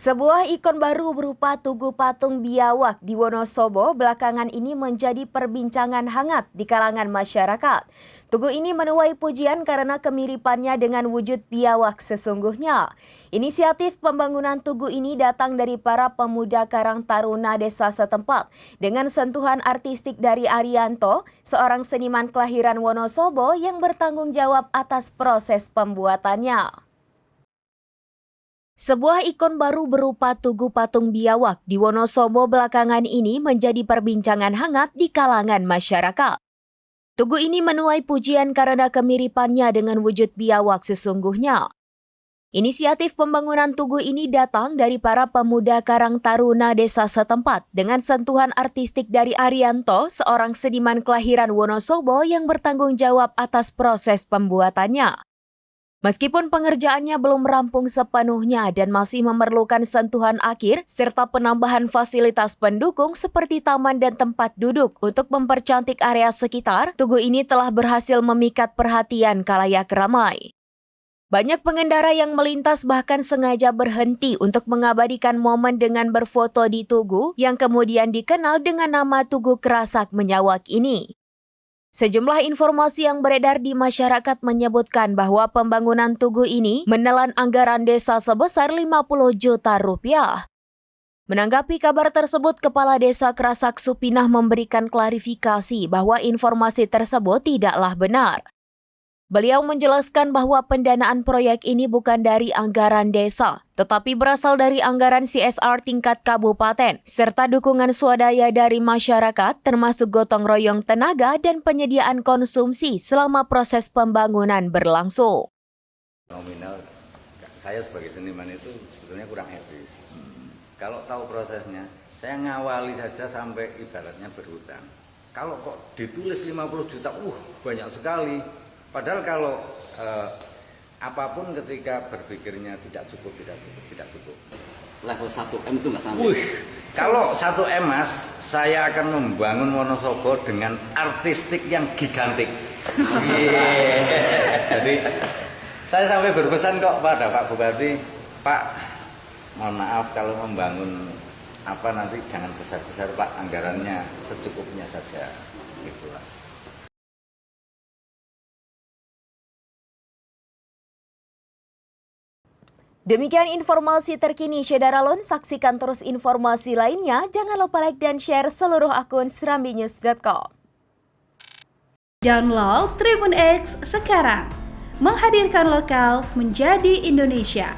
Sebuah ikon baru berupa Tugu Patung Biawak di Wonosobo belakangan ini menjadi perbincangan hangat di kalangan masyarakat. Tugu ini menuai pujian karena kemiripannya dengan wujud biawak sesungguhnya. Inisiatif pembangunan tugu ini datang dari para pemuda Karang Taruna desa setempat dengan sentuhan artistik dari Arianto, seorang seniman kelahiran Wonosobo yang bertanggung jawab atas proses pembuatannya. Sebuah ikon baru berupa Tugu Patung Biawak di Wonosobo belakangan ini menjadi perbincangan hangat di kalangan masyarakat. Tugu ini menuai pujian karena kemiripannya dengan wujud biawak sesungguhnya. Inisiatif pembangunan tugu ini datang dari para pemuda Karang Taruna desa setempat dengan sentuhan artistik dari Arianto, seorang seniman kelahiran Wonosobo yang bertanggung jawab atas proses pembuatannya. Meskipun pengerjaannya belum rampung sepenuhnya dan masih memerlukan sentuhan akhir serta penambahan fasilitas pendukung seperti taman dan tempat duduk untuk mempercantik area sekitar, tugu ini telah berhasil memikat perhatian khalayak ramai. Banyak pengendara yang melintas bahkan sengaja berhenti untuk mengabadikan momen dengan berfoto di tugu yang kemudian dikenal dengan nama Tugu Kerasak Menyawak ini. Sejumlah informasi yang beredar di masyarakat menyebutkan bahwa pembangunan tugu ini menelan anggaran desa sebesar 50 juta rupiah. Menanggapi kabar tersebut, Kepala Desa Kerasak Supinah memberikan klarifikasi bahwa informasi tersebut tidaklah benar. Beliau menjelaskan bahwa pendanaan proyek ini bukan dari anggaran desa, tetapi berasal dari anggaran CSR tingkat kabupaten, serta dukungan swadaya dari masyarakat termasuk gotong royong tenaga dan penyediaan konsumsi selama proses pembangunan berlangsung. Nominal, saya sebagai seniman itu sebetulnya kurang etis. Kalau tahu prosesnya, saya ngawali saja sampai ibaratnya berhutang. Kalau kok ditulis 50 juta, banyak sekali. Padahal kalau apapun ketika berpikirnya tidak cukup. Level 1M itu nggak sampai. Kalau 1M Mas, saya akan membangun Wonosobo dengan artistik yang gigantik. Jadi saya sampai berpesan kok pada Pak Bupati, Pak, mohon maaf kalau membangun nanti jangan besar-besar Pak, anggarannya secukupnya saja. Itulah. Demikian informasi terkini Syedaralun, saksikan terus informasi lainnya, jangan lupa like dan share seluruh akun serambinews.com. Download Tribun X sekarang, menghadirkan lokal menjadi Indonesia.